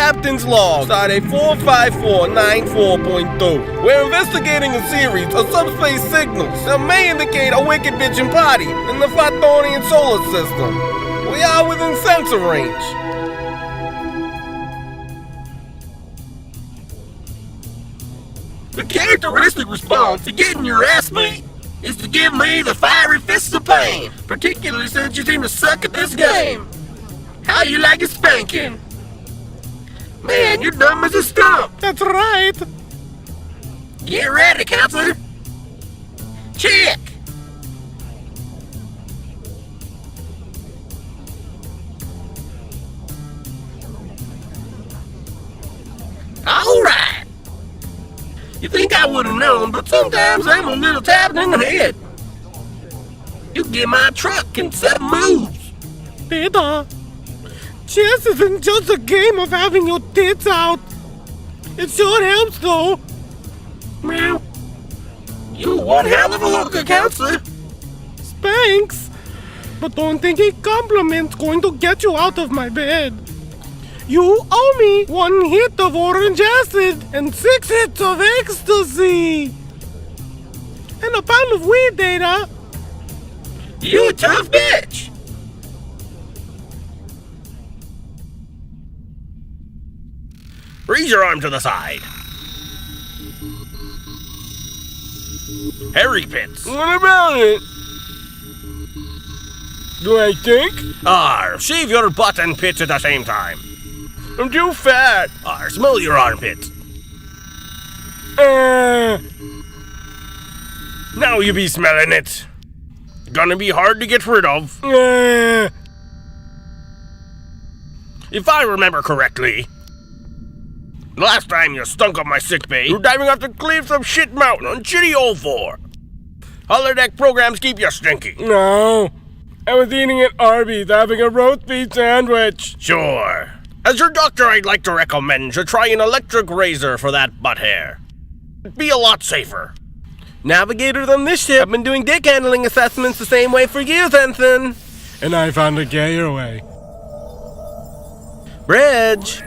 Captain's Log, Stardate 45494.2. We're investigating a series of subspace signals that may indicate a wicked bitchin' party in the Phothonian solar system. We are within sensor range. The characteristic response to getting your ass beat is to give me the fiery fists of pain, particularly since you seem to suck at this game. How you like a spanking? Man, you're dumb as a stump. That's right. Get ready, counselor. Check. All right. You think I would have known, but sometimes I'm a little tapped in the head. You get my truck in 7 moves. Peter, chess isn't just a game of having your tits out. It sure helps, though. Meow. You one hell of a hooker, counselor. Thanks. But don't think a compliment's going to get you out of my bed. You owe me 1 hit of orange acid and 6 hits of ecstasy. And a pound of weed, Data. You a tough bitch. Raise your arm to the side. Hairy pits. What about it? Do I think? Shave your butt and pits at the same time. I'm too fat. Smell your armpits. Now you be smelling it. Gonna be hard to get rid of. If I remember correctly, last time you stunk up my sickbay, you were diving off the cliffs of Shit Mountain on Shitty Old 4. Holodeck programs keep you stinky. No, I was eating at Arby's having a roast beef sandwich. Sure. As your doctor, I'd like to recommend you try an electric razor for that butt hair. It'd be a lot safer. Navigators on this ship have been doing dick handling assessments the same way for years, Ensign. And I found a gayer way. Bridge.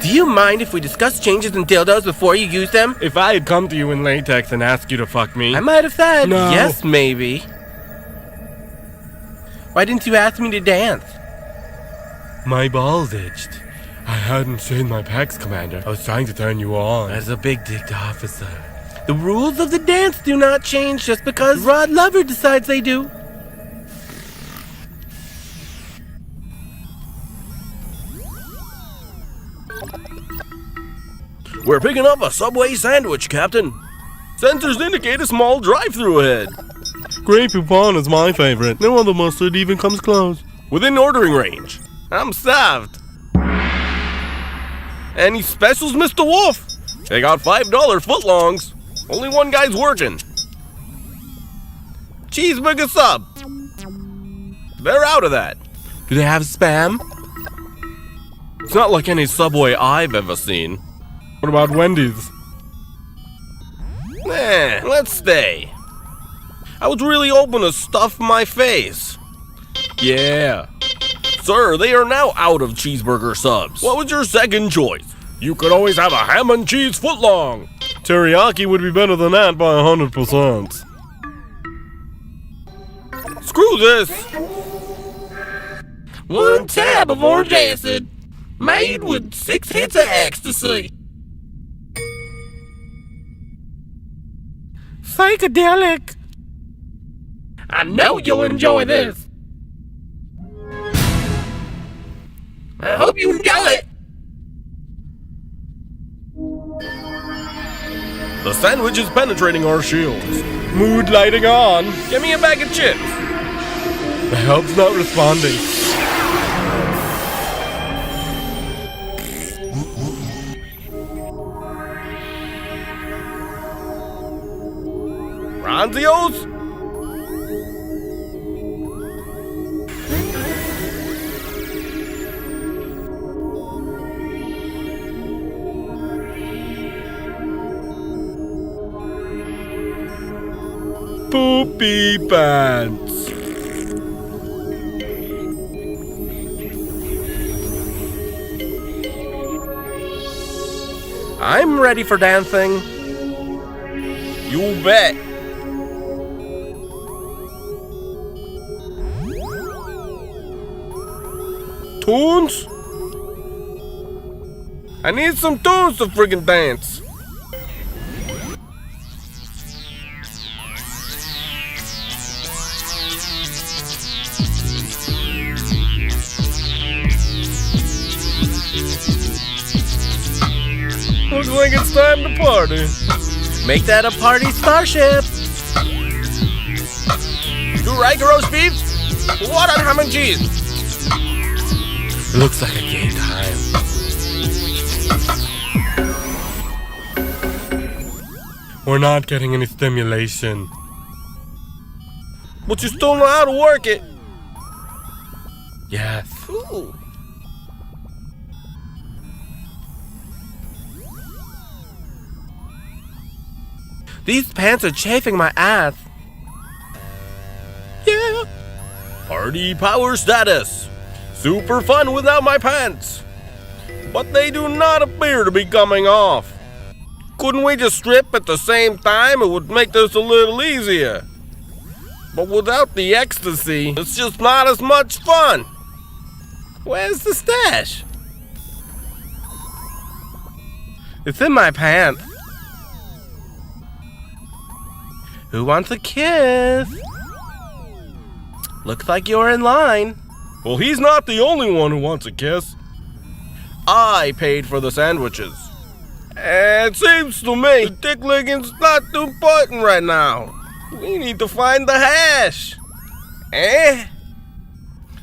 Do you mind if we discuss changes in dildos before you use them? If I had come to you in latex and asked you to fuck me, I might have said no. Yes, maybe. Why didn't you ask me to dance? My balls itched. I hadn't seen my pecs, Commander. I was trying to turn you on. As a big-dicked officer. The rules of the dance do not change just because Rod Lover decides they do. We're picking up a Subway sandwich, Captain. Sensors indicate a small drive-thru ahead. Grey Poupon is my favorite. No other mustard even comes close. Within ordering range. I'm starved. Any specials, Mr. Wolf? They got $5 footlongs. Only one guy's working. Cheeseburger sub. They're out of that. Do they have Spam? It's not like any Subway I've ever seen. What about Wendy's? Let's stay. I was really hoping to stuff my face. Yeah. Sir, they are now out of cheeseburger subs. What was your second choice? You could always have a ham and cheese footlong. Teriyaki would be better than that by 100%. Screw this. 1 tab of orange acid, made with 6 hits of ecstasy. Psychedelic. I know you'll enjoy this. I hope you enjoy it. The sandwich is penetrating our shields. Mood lighting on. Give me a bag of chips. The help's not responding. Ronzios? Poopy pants. I'm ready for dancing. You bet. Tunes? I need some tunes to friggin' dance. Looks like it's time to party. Make that a party starship. You like roast beef? What on ham and cheese? Looks like a gay time. We're not getting any stimulation. But you still know how to work it. Yes. Ooh. These pants are chafing my ass. Yeah. Party power status. Super fun without my pants. But they do not appear to be coming off. Couldn't we just strip at the same time? It would make this a little easier. But without the ecstasy, it's just not as much fun. Where's the stash? It's in my pants. Who wants a kiss? Looks like you're in line. Well, he's not the only one who wants a kiss. I paid for the sandwiches. It seems to me the dick licking's not too important right now. We need to find the hash. Eh?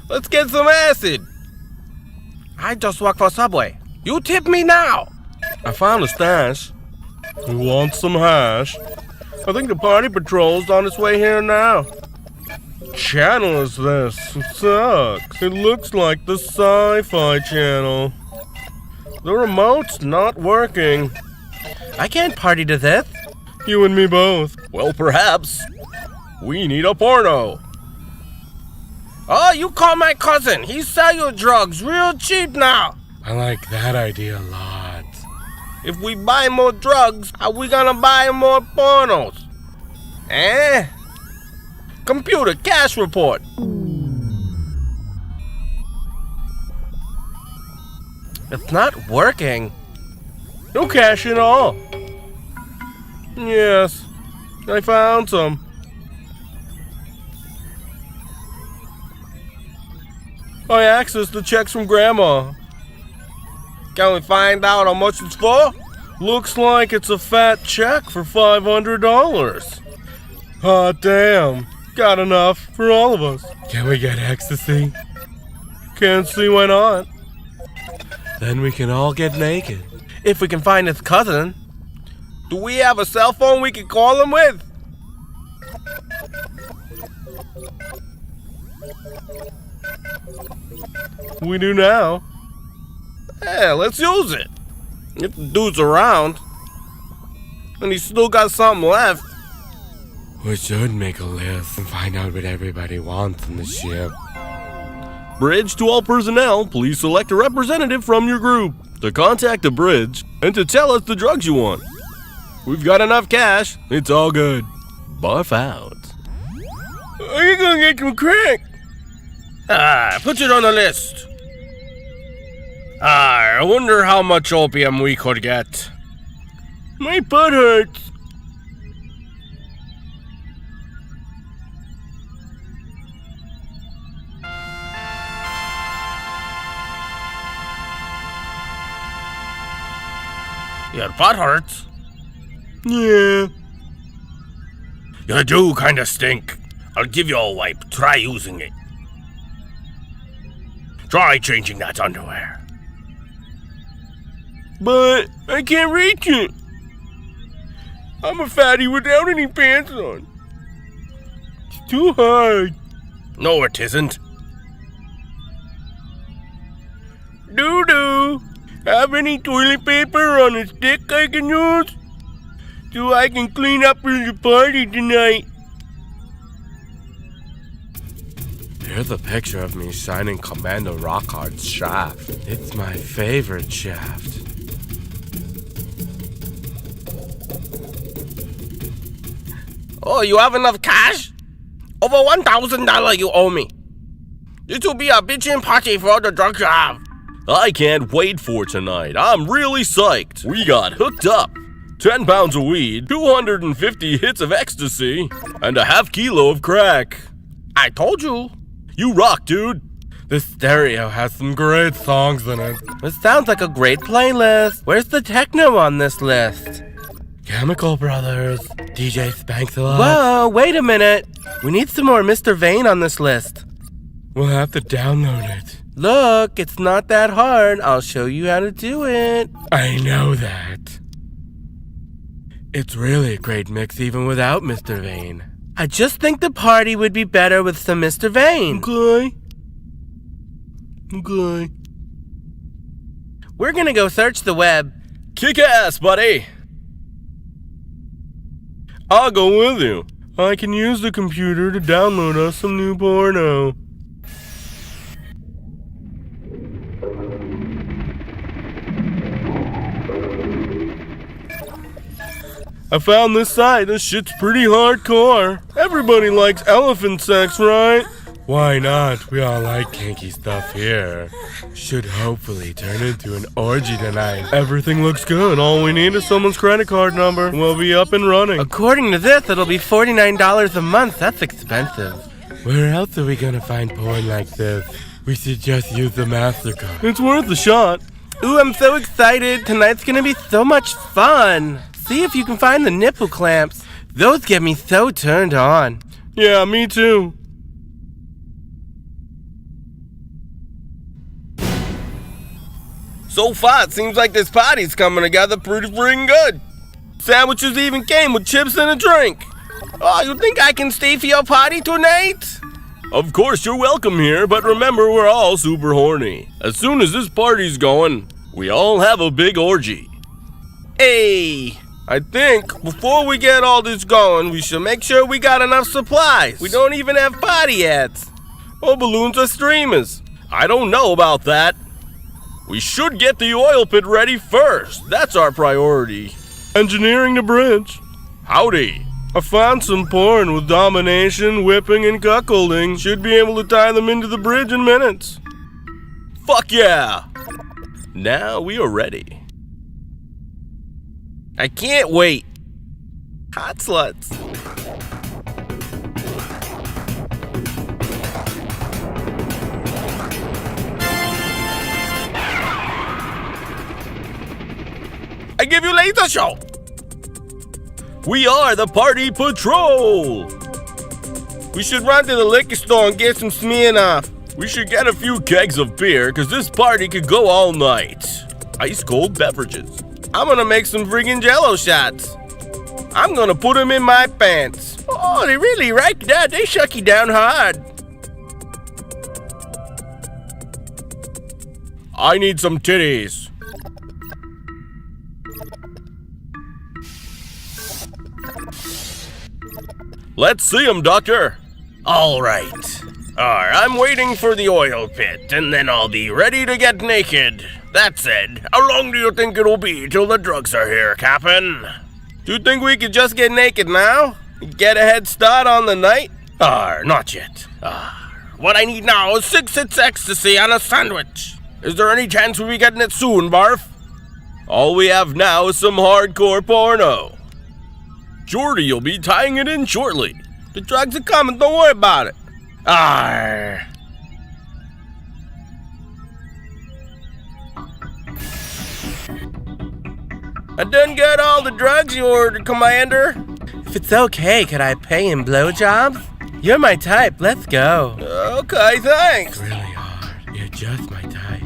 Let's get some acid. I just work for Subway. You tip me now. I found a stash. Who wants some hash? I think the party patrol's on its way here now. Channel is this? It sucks. It looks like the Sci-Fi Channel. The remote's not working. I can't party to this. You and me both. Well, perhaps. We need a porno. Oh, you call my cousin. He sell you drugs real cheap now. I like that idea a lot. If we buy more drugs, are we gonna buy more pornos? Eh? Computer cash report. It's not working. No cash at all. Yes, I found some. I accessed the checks from Grandma. Can we find out how much it's for? Looks like it's a fat check for $500. Hot damn. Got enough for all of us. Can we get ecstasy? Can't see why not. Then we can all get naked. If we can find his cousin. Do we have a cell phone we can call him with? We do now. Yeah, let's use it. If the dude's around, and he's still got something left. We should make a list and find out what everybody wants in the ship. Bridge to all personnel, please select a representative from your group to contact the bridge and to tell us the drugs you want. We've got enough cash, it's all good. Barf out. Are you gonna get some crack? Put it on the list. I wonder how much opium we could get. My butt hurts. Your butt hurts? Yeah. You do kinda stink. I'll give you a wipe. Try using it. Try changing that underwear. But I can't reach it. I'm a fatty without any pants on. It's too hard. No, it isn't. Doo-doo. Have any toilet paper on a stick I can use? So I can clean up for the party tonight. Here's a picture of me shining Commander Rockhard's shaft. It's my favorite shaft. Oh, you have enough cash? Over $1,000 you owe me. This will be a bitchin' party for all the drugs you have. I can't wait for tonight. I'm really psyched. We got hooked up. 10 pounds of weed, 250 hits of ecstasy, and a half kilo of crack. I told you. You rock, dude. This stereo has some great songs in it. This sounds like a great playlist. Where's the techno on this list? Chemical Brothers. DJ Spanks a lot. Whoa, wait a minute. We need some more Mr. Vane on this list. We'll have to download it. Look, it's not that hard. I'll show you how to do it. I know that. It's really a great mix even without Mr. Vane. I just think the party would be better with some Mr. Vane. Okay. We're gonna go search the web. Kick ass, buddy. I'll go with you. I can use the computer to download us some new porno. I found this site. This shit's pretty hardcore. Everybody likes elephant sex, right? Why not? We all like kinky stuff here. Should hopefully turn into an orgy tonight. Everything looks good. All we need is someone's credit card number. We'll be up and running. According to this, it'll be $49 a month. That's expensive. Where else are we gonna find porn like this? We should just use the MasterCard. It's worth a shot. Ooh, I'm so excited. Tonight's gonna be so much fun. See if you can find the nipple clamps. Those get me so turned on. Yeah, me too. So far, it seems like this party's coming together pretty freaking good. Sandwiches even came with chips and a drink. Oh, you think I can stay for your party tonight? Of course, you're welcome here, but remember, we're all super horny. As soon as this party's going, we all have a big orgy. Hey, I think before we get all this going, we should make sure we got enough supplies. We don't even have party hats. Or balloons or streamers. I don't know about that. We should get the oil pit ready first. That's our priority. Engineering the bridge. Howdy. I found some porn with domination, whipping, and cuckolding. Should be able to tie them into the bridge in minutes. Fuck yeah. Now we are ready. I can't wait. Hot sluts. I give you laser show. We are the Party Patrol. We should run to the liquor store and get some Smirnoff. We should get a few kegs of beer, cause this party could go all night. Ice cold beverages. I'm gonna make some friggin' Jello shots. I'm gonna put them in my pants. Oh, they really like that. They shuck you down hard. I need some titties. Let's see them, Doctor. All right. I'm waiting for the oil pit, and then I'll be ready to get naked. That said, how long do you think it'll be till the drugs are here, Captain? Do you think we could just get naked now? Get a head start on the night? Not yet. What I need now is 6 hits ecstasy on a sandwich. Is there any chance we'll be getting it soon, Barf? All we have now is some hardcore porno. Jordy will be tying it in shortly. The drugs are coming, don't worry about it. I done got all the drugs you ordered, Commander. If it's okay, could I pay in blowjobs? You're my type, let's go. Okay, thanks. Really hard. You're just my type.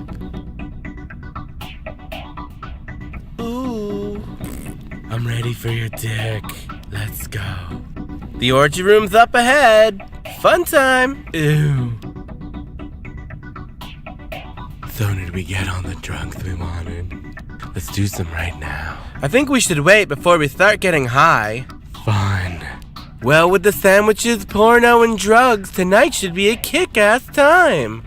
Ooh. I'm ready for your dick. Let's go. The orgy room's up ahead. Fun time. Ew. So did we get all the drugs we wanted? Let's do some right now. I think we should wait before we start getting high. Fun. Well, with the sandwiches, porno, and drugs, tonight should be a kick-ass time.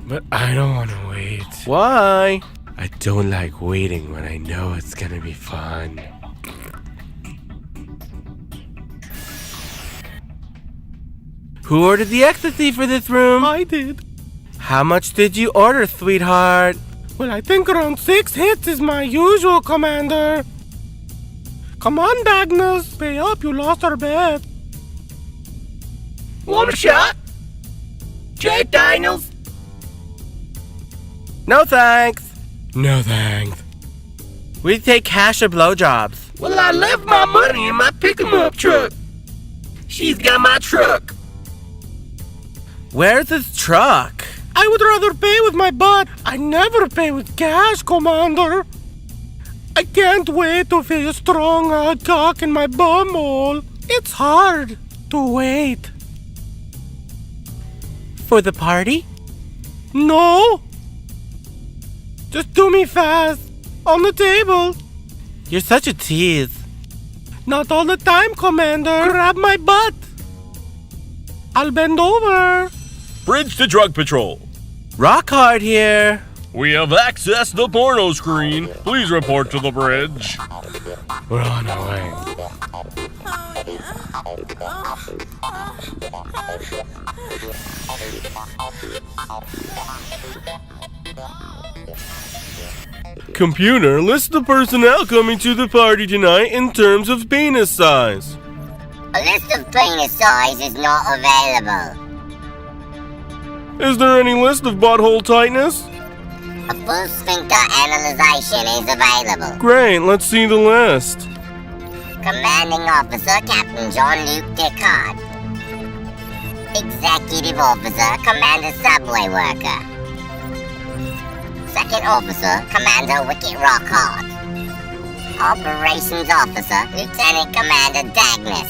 But I don't want to wait. Why? I don't like waiting when I know it's gonna be fun. Who ordered the ecstasy for this room? I did. How much did you order, sweetheart? Well, I think around 6 hits is my usual, Commander. Come on, Dagnus. Pay up, you lost our bet. Want a shot? Jack Daniels? No thanks. No thanks. We take cash or blowjobs. Well, I left my money in my pick-em-up truck. She's got my truck. Where's his truck? I would rather pay with my butt. I never pay with cash, Commander. I can't wait to feel a strong hard cock in my bumhole. It's hard to wait. For the party? No. Just do me fast. On the table. You're such a tease. Not all the time, Commander. Grab my butt. I'll bend over. Bridge to drug patrol. Rock hard here. We have accessed the porno screen. Please report to the bridge. We're on our way. Computer, list the personnel coming to the party tonight in terms of penis size. A list of penis size is not available. Is there any list of butthole tightness? A full sphincter analyzation is available. Great, let's see the list. Commanding Officer Captain Jean-Luc Descartes. Executive Officer Commander Subway Worker. Second Officer Commander Wicket Rockhart. Operations Officer Lieutenant Commander Dagnus.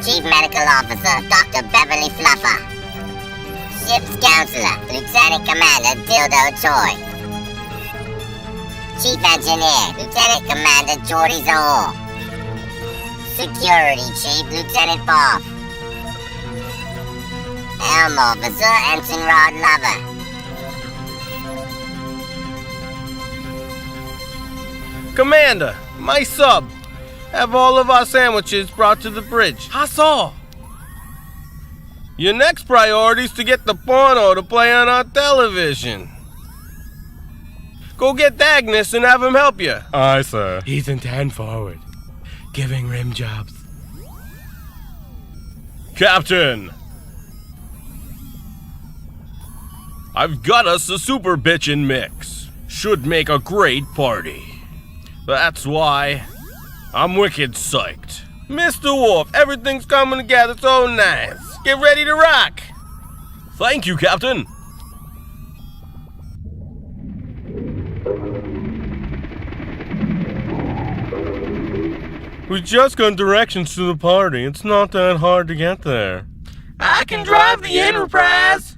Chief Medical Officer Dr. Beverly Fluffer. Ship's Counselor Lieutenant Commander Dildo Choi. Chief Engineer Lieutenant Commander Jordy Zahor. Security Chief Lieutenant Boff. Helm Officer Ensign Rod Lover. Commander, my sub. Have all of our sandwiches brought to the bridge. I saw. Your next priority is to get the porno to play on our television. Go get Dagnus and have him help you. Aye, sir. He's in 10 forward. Giving rim jobs. Captain! I've got us a super bitchin' mix. Should make a great party. That's why I'm wicked psyched. Mr. Wolf, everything's coming together so nice. Get ready to rock. Thank you, Captain. We just got directions to the party. It's not that hard to get there. I can drive the Enterprise.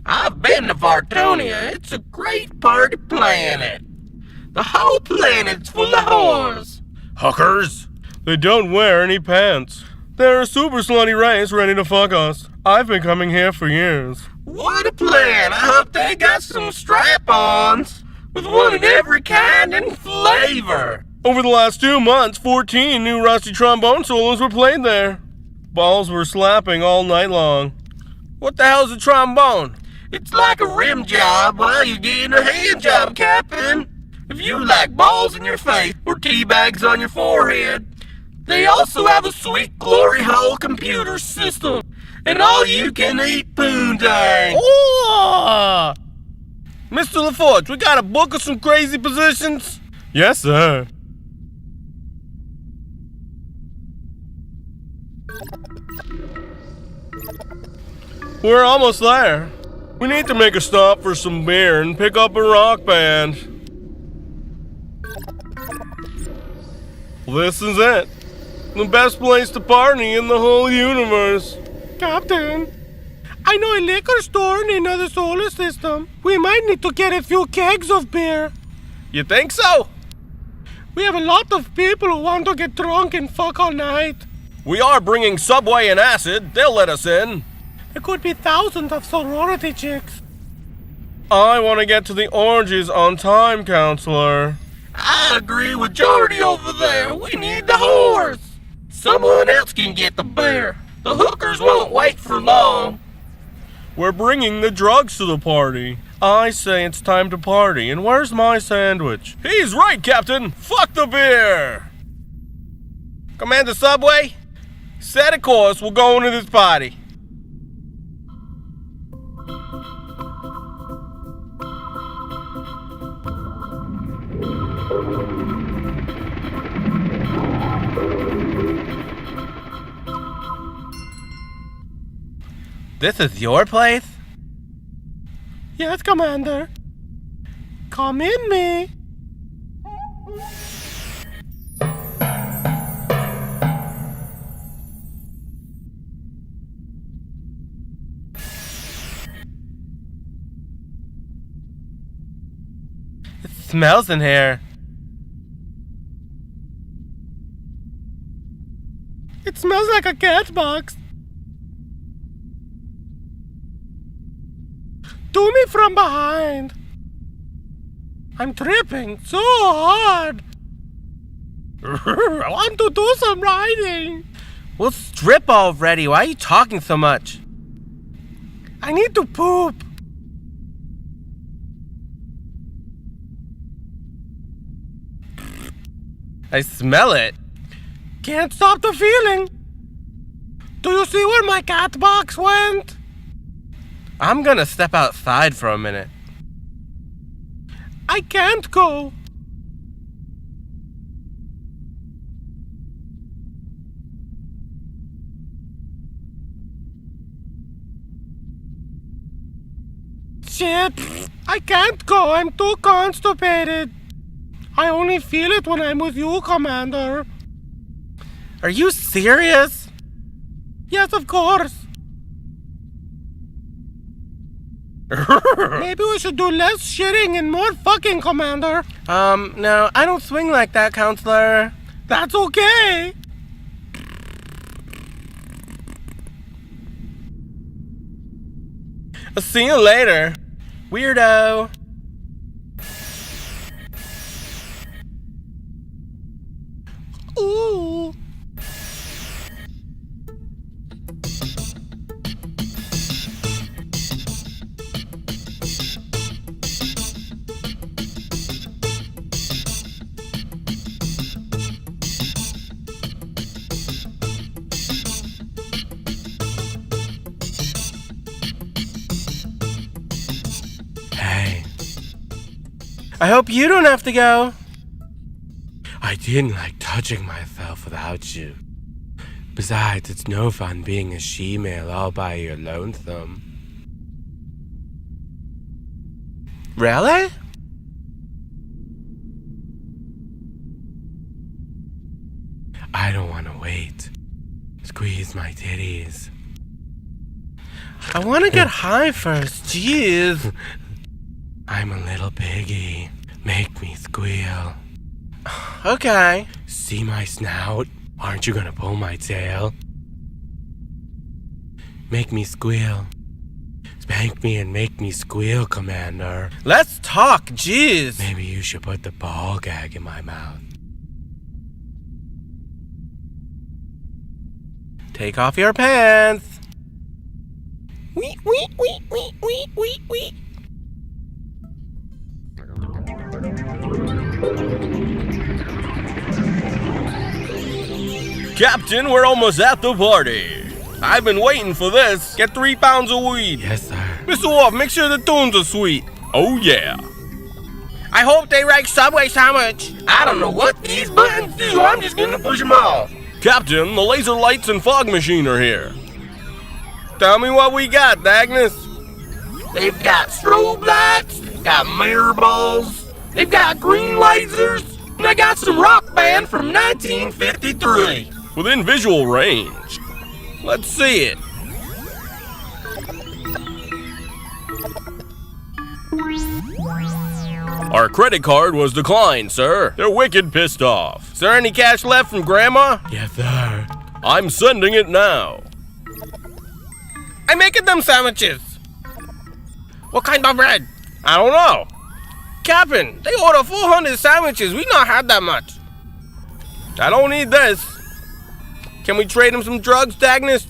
I've been to Vartonia. It's a great party planet. The whole planet's full of whores. Hookers? They don't wear any pants. They're a super slutty race ready to fuck us. I've been coming here for years. What a plan. I hope they got some strap-ons with one in every kind and flavor. Over the last 2 months, 14 new rusty trombone solos were played there. Balls were slapping all night long. What the hell's a trombone? It's like a rim job while you're getting a hand job, Captain. If you like balls in your face or tea bags on your forehead, they also have a sweet glory hole computer system and all you can eat poontang. Oh! Mr. LaForge, we got a book of some crazy positions? Yes, sir. We're almost there. We need to make a stop for some beer and pick up a rock band. This is it. The best place to party in the whole universe. Captain, I know a liquor store in another solar system. We might need to get a few kegs of beer. You think so? We have a lot of people who want to get drunk and fuck all night. We are bringing Subway and acid. They'll let us in. There could be thousands of sorority chicks. I want to get to the oranges on time, counselor. I agree with Jordy over there. We need the whores. Someone else can get the beer. The hookers won't wait for long. We're bringing the drugs to the party. I say it's time to party, and where's my sandwich? He's right, Captain! Fuck the beer! Commander Subway, set a course, we're going to this party. This is your place? Yes, Commander. Come in me. It smells in here. It smells like a cat box. Do me from behind. I'm tripping so hard. I want to do some riding. Well, strip already. Why are you talking so much? I need to poop. I smell it. Can't stop the feeling. Do you see where my cat box went? I'm gonna step outside for a minute. I can't go. Shit, I can't go. I'm too constipated. I only feel it when I'm with you, Commander. Are you serious? Yes, of course. Maybe we should do less shitting and more fucking, Commander. No, I don't swing like that, Counselor. That's okay. I'll see you later, weirdo. Ooh. Hey. I hope you don't have to go. I didn't like touching myself without you. Besides, it's no fun being a she-male all by your lonesome. Really? I don't want to wait. Squeeze my titties. I want to get high first, jeez. I'm a little piggy. Make me squeal. Okay. See my snout? Aren't you gonna pull my tail? Make me squeal. Spank me and make me squeal, Commander. Let's talk, jeez. Maybe you should put the ball gag in my mouth. Take off your pants. Wee, wee, wee, wee, wee, wee, wee. Captain, we're almost at the party. I've been waiting for this. Get 3 pounds of weed. Yes, sir. Mr. Wolf, make sure the tunes are sweet. Oh, yeah. I hope they like Subway sandwich. I don't know what these buttons do. I'm just gonna push them off. Captain, the laser lights and fog machine are here. Tell me what we got, Agnes. They've got strobe lights, they've got mirror balls, they've got green lasers, and they got some rock band from 1953. Within visual range. Let's see it. Our credit card was declined, sir. They're wicked pissed off. Is there any cash left from Grandma? Yes, sir. I'm sending it now. I'm making them sandwiches. What kind of bread? I don't know. Captain, they ordered 400 sandwiches. We not had that much. I don't need this. Can we trade him some drugs, Agnes?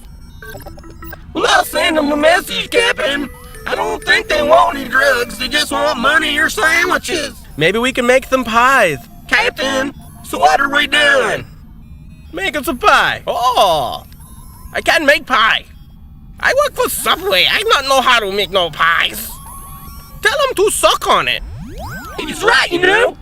Well, I'll send them a message, Captain. I don't think they want any drugs. They just want money or sandwiches. Maybe we can make them pies. Captain, so what are we doing? Making some pie. Oh, I can make pie. I work for Subway. I not know how to make no pies. Tell them to suck on it. He's right, you know.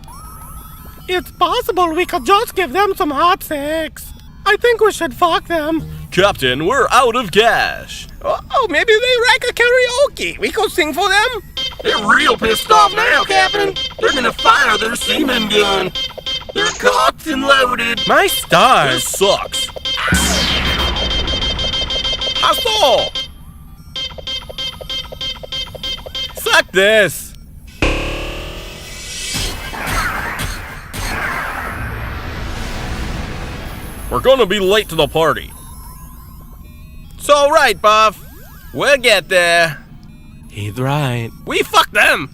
It's possible we could just give them some hot sex. I think we should fuck them. Captain, we're out of cash. Oh, maybe they like a karaoke. We could sing for them. They're real pissed off now, Captain. They're gonna fire their semen gun. They're cocked and loaded. My This stars. sucks. Hustle. Suck this. We're gonna be late to the party. It's all right, Buff. We'll get there. He's right. We fucked them.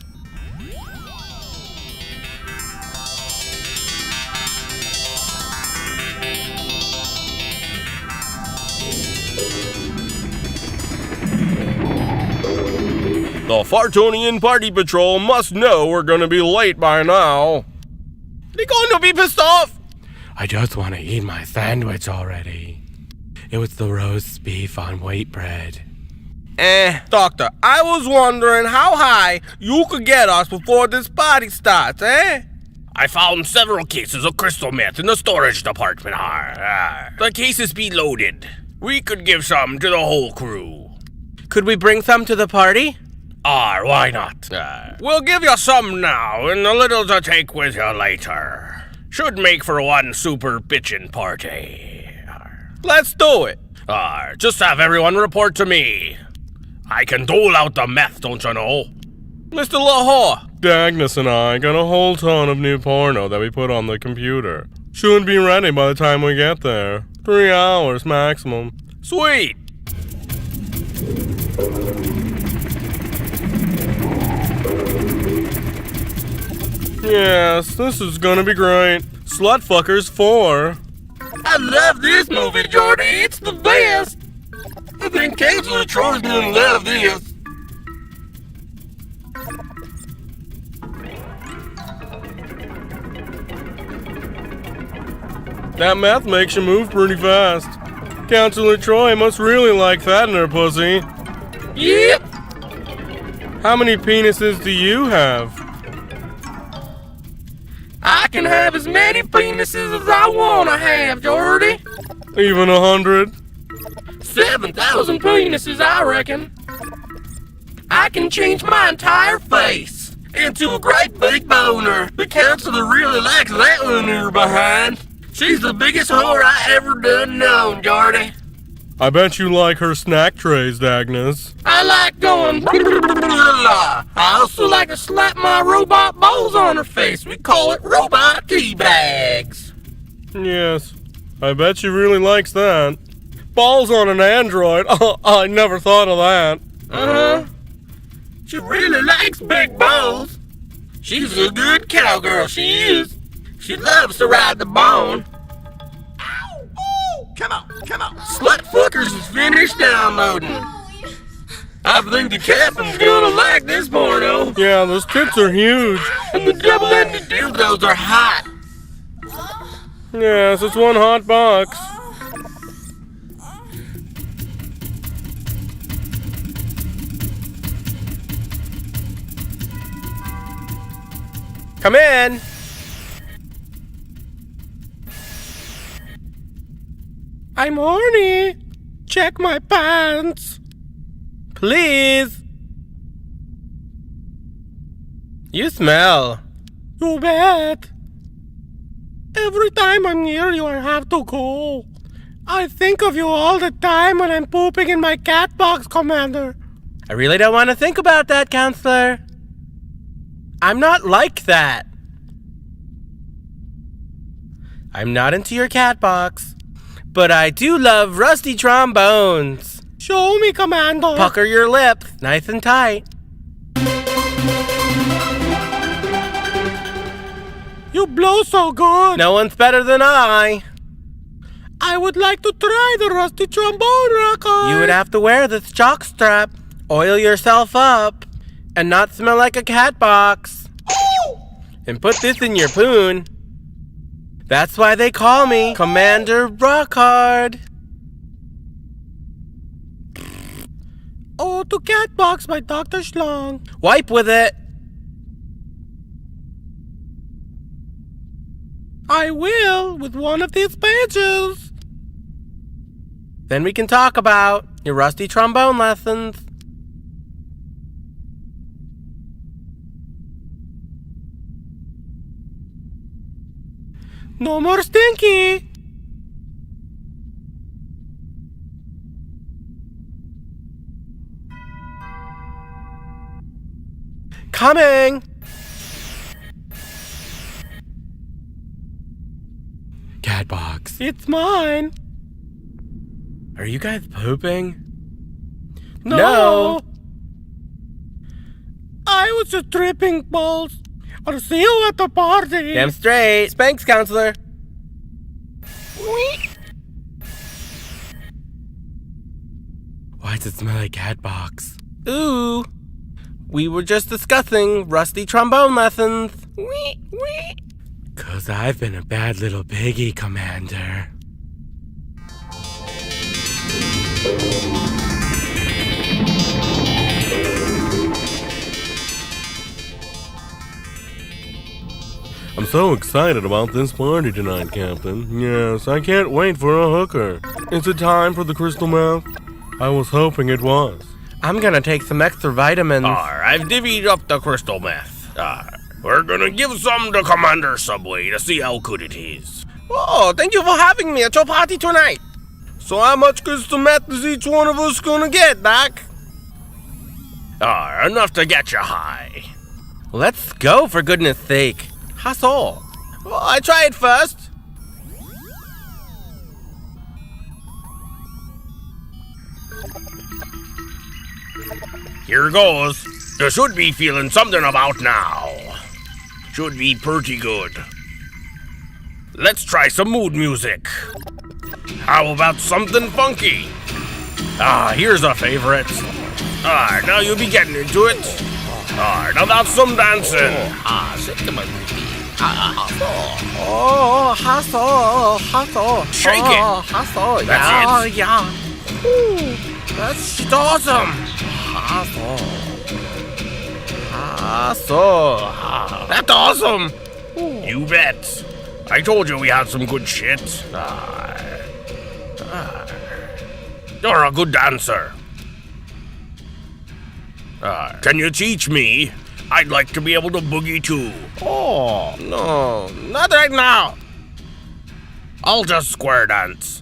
The Fartonian Party Patrol must know we're gonna be late by now. They're going to be pissed off. I just want to eat my sandwich already. It was the roast beef on white bread. Doctor, I was wondering how high you could get us before this party starts, eh? I found several cases of crystal meth in the storage department. The cases be loaded. We could give some to the whole crew. Could we bring some to the party? Why not? We'll give you some now and a little to take with you later. Should make for one super bitchin' party. Let's do it. Just have everyone report to me. I can dole out the meth, don't you know? Mr. Lahore. Agnes and I got a whole ton of new porno that we put on the computer. Should be ready by the time we get there. 3 hours maximum. Sweet. Yes, this is gonna be great. Slutfuckers 4. I love this movie, Jordy. It's the best. I think Counselor Troy's gonna love this. That meth makes you move pretty fast. Counselor Troy must really like that in her pussy. Yep. How many penises do you have? I can have as many penises as I want to have, Jordy. Even 100? 7,000 penises, I reckon. I can change my entire face into a great big boner. The counselor really likes that one in her behind. She's the biggest whore I ever done known, Jordy. I bet you like her snack trays, Agnes. I like going I also like to slap my robot balls on her face. We call it robot tea bags. Yes, I bet she really likes that. Balls on an android? I never thought of that. Uh-huh. She really likes big balls. She's a good cowgirl, she is. She loves to ride the bone. Ow! Oh! Come on! Slut fuckers is finished downloading. I think the captain's gonna like this porno. Yeah, those tits are huge. And the double-ended dildos are hot. Yes, it's one hot box. Come in. I'm horny. Check my pants. Please. You smell. You bet. Every time I'm near you, I have to go. I think of you all the time when I'm pooping in my cat box, Commander. I really don't want to think about that, Counselor. I'm not like that. I'm not into your cat box, but I do love rusty trombones. Show me, Commander. Pucker your lips, nice and tight. You blow so good. No one's better than I. I would like to try the rusty trombone rocker. You would have to wear this jock strap, oil yourself up, and not smell like a cat box. And put this in your poon. That's why they call me Commander Rockhard. Oh, to cat box by Dr. Schlong. Wipe with it. I will, with one of these pages. Then we can talk about your rusty trombone lessons. No more Stinky. Coming! Cat box. It's mine. Are you guys pooping? No. I was just tripping balls. I'll see you at the party. Damn straight. Spanks, counselor. Why does it smell like cat box? Ooh. We were just discussing rusty trombone lessons. 'Cause I've been a bad little piggy, Commander. I'm so excited about this party tonight, Captain. Yes, I can't wait for a hooker. Is it time for the crystal meth? I was hoping it was. I'm gonna take some extra vitamins. I've divvied up the crystal meth. We're gonna give some to Commander Subway to see how good it is. Oh, thank you for having me at your party tonight. So how much crystal meth is each one of us gonna get, Doc? Enough to get you high. Let's go, for goodness sake. Hustle. Well, I try it first. Here goes. You should be feeling something about now. Should be pretty good. Let's try some mood music. How about something funky? Here's a favorite. Now you'll be getting into it. Now that's some dancing. Oh, hustle. Shake it. Oh, hustle. That's it. Yeah. Ooh, that's awesome. Hustle. That's awesome. You bet. I told you we had some good shit. You're a good dancer. Can you teach me? I'd like to be able to boogie too. Oh, no, not right now. I'll just square dance.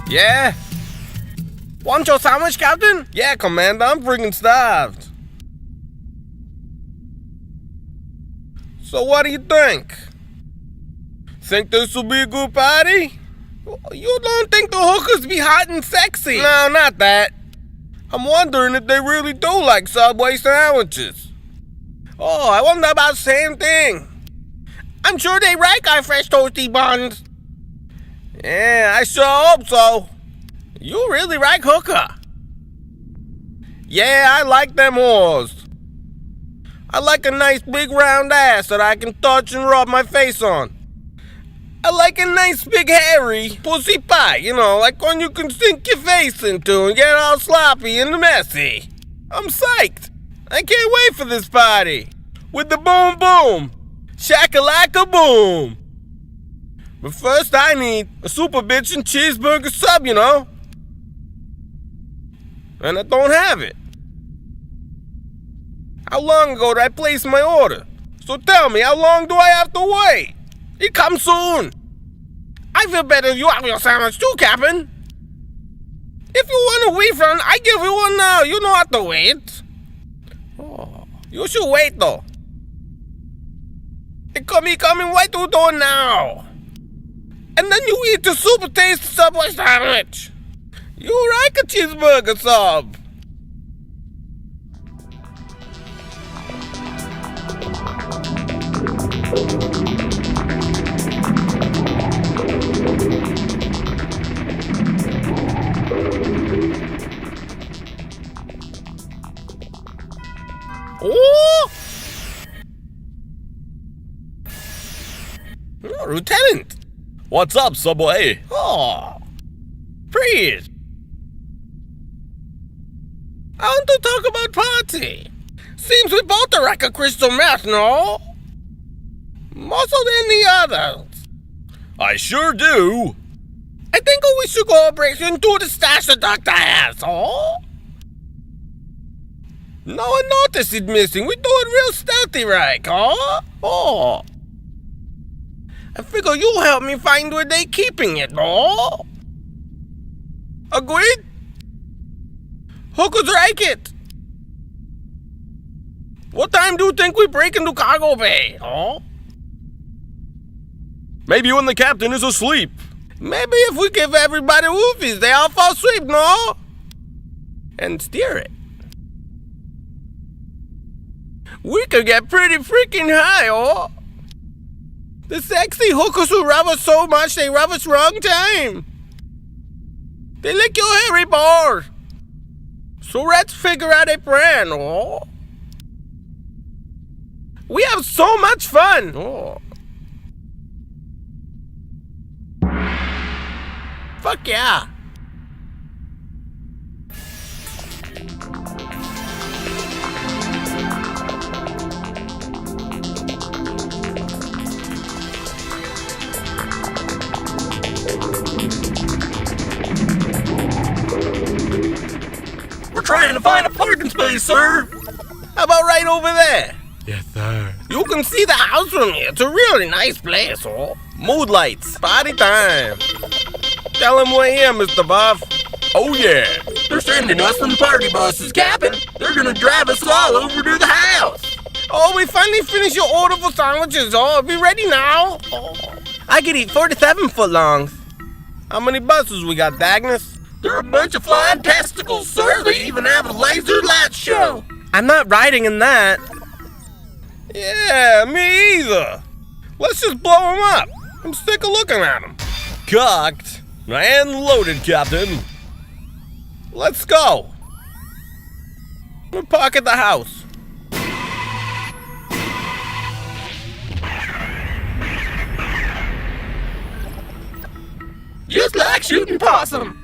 Yeah? Want your sandwich, Captain? Yeah, Commander, I'm freaking starved. So what do you think? Think this will be a good party? You don't think the hookers be hot and sexy? No, not that. I'm wondering if they really do like Subway sandwiches. Oh, I wonder about the same thing. I'm sure they like our fresh toasty buns. Yeah, I sure hope so. You really like hooker. Yeah, I like them whores. I like a nice big round ass that I can touch and rub my face on. I like a nice big hairy pussy pie, like one you can sink your face into and get all sloppy and messy. I'm psyched. I can't wait for this party. With the boom boom. Shakalaka boom. But first I need a super bitchin' cheeseburger sub, And I don't have it. How long ago did I place my order? So tell me, how long do I have to wait? It comes soon. I feel better if you have your sandwich too, Captain. If you want a refund, I give you one now. You don't have to wait. Oh, you should wait though. It could be coming right to the door now. And then you eat the super tasty Subway sandwich. You like a cheeseburger sub. Oh! Oh, Lieutenant! What's up, Subway? Oh! Please! I want to talk about party. Seems we both are like a crystal meth, no? More so than the others. I sure do. I think we should go break into the stash the doctor has, oh? No one noticed it missing. We do it real stealthy, right, huh? Oh. I figure you'll help me find where they keeping it, no? Agreed? Hookers like it. What time do you think we break into cargo bay, huh? Maybe when the captain is asleep. Maybe if we give everybody woofies, they all fall asleep, no? And steer it. We could get pretty freaking high, oh? The sexy hookers who rub us so much, they rub us wrong time. They lick your hairy balls. So let's figure out a plan, oh? We have so much fun, oh. Fuck yeah. We're trying to find a parking space, sir. How about right over there? Yes, sir. You can see the house from here. It's a really nice place, oh. Mood lights. Party time. Tell them we're here, Mr. Buff. Oh yeah. They're sending us some party buses, Captain. They're gonna drive us all over to the house. Oh, we finally finished your order for sandwiches. Oh, be ready now. Oh. I could eat 47 footlongs. How many buses we got, Agnes? They're a bunch of flying testicles, sir. They even have a laser light show. I'm not riding in that. Yeah, me either. Let's just blow them up. I'm sick of looking at them. Cocked and loaded, Captain. Let's go. We'll park at the house. Just like shooting possum.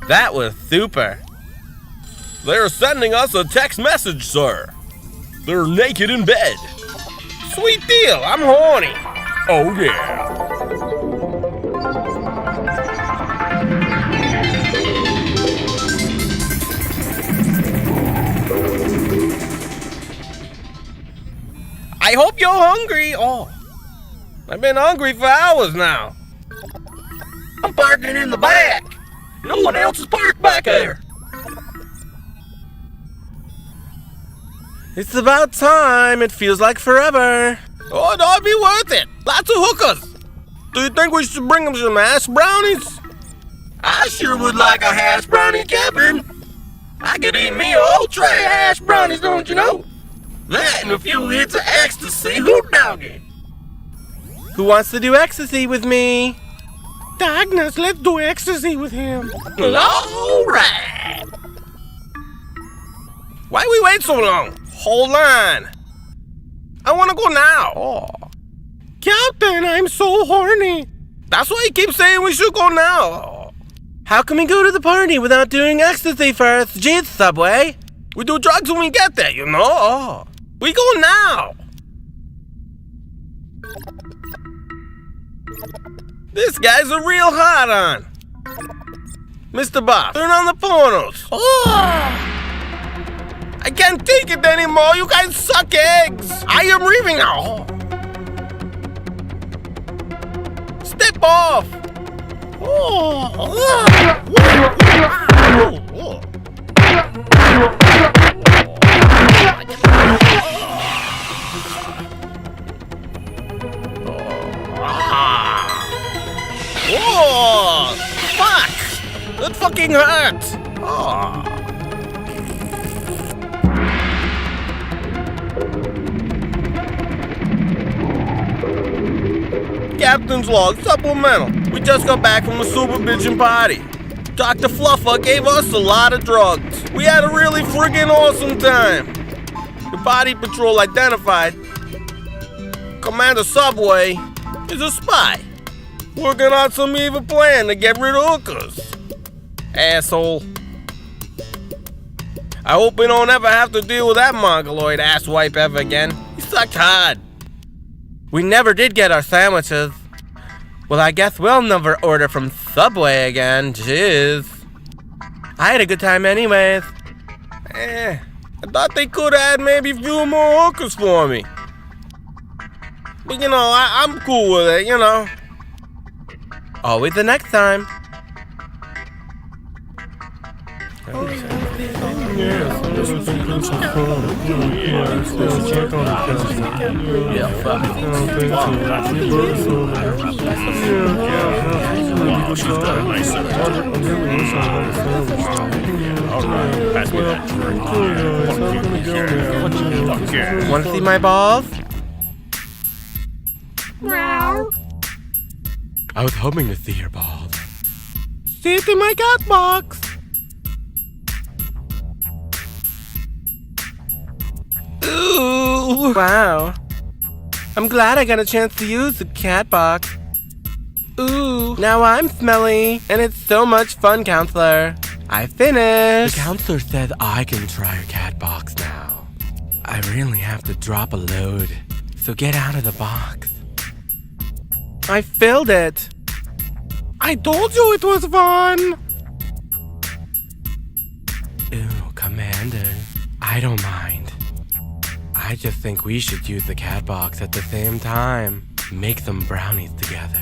That was super. They're sending us a text message, sir. They're naked in bed. Sweet deal. I'm horny. Oh yeah. I hope you're hungry. Oh, I've been hungry for hours now. I'm parking in the back. No one else is parked back there. It's about time. It feels like forever. Oh, it'll be worth it. Lots of hookers. Do you think we should bring them some hash brownies? I sure would like a hash brownie, Captain. I could eat me a whole tray of hash brownies, don't you know? That and a few hits of ecstasy, hoot doggy. Who wants to do ecstasy with me? Agnes, let's do ecstasy with him. All right. Why we wait so long? Hold on. I want to go now. Oh. Captain, I'm so horny. That's why he keeps saying we should go now. How can we go to the party without doing ecstasy first? Jeez, Subway. We do drugs when we get there, you know? Oh. We go now. This guy's a real hot on. Mr. Buff, turn on the pornos. Oh. I can't take it anymore. You guys suck eggs. I am leaving now. Step off. Oh, fuck. That fucking hurts. Oh. Captain's log supplemental. We just got back from a super bitchin' party. Dr. Fluffer gave us a lot of drugs. We had a really friggin' awesome time. The body patrol identified Commander Subway is a spy, working on some evil plan to get rid of hookers. Asshole. I hope we don't ever have to deal with that mongoloid asswipe ever again. He sucked hard. We never did get our sandwiches. Well, I guess we'll never order from Subway again. Jeez. I had a good time anyways. I thought they could have had maybe a few more hookers for me. But you know, I'm cool with it, you know. Always the next time. Want to see my balls? I was hoping to see your balls. Sit in my cat box. Ooh! Wow. I'm glad I got a chance to use the cat box. Ooh, now I'm smelly, and it's so much fun, counselor. I finished. The counselor says I can try your cat box now. I really have to drop a load, so get out of the box. I filled it. I told you it was fun. Ooh, Commander. I don't mind. I just think we should use the cat box at the same time. Make some brownies together.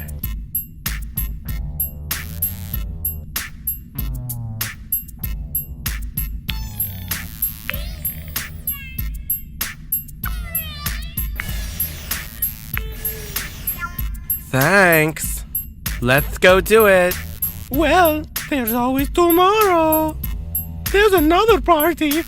Thanks. Let's go do it. Well, there's always tomorrow. There's another party.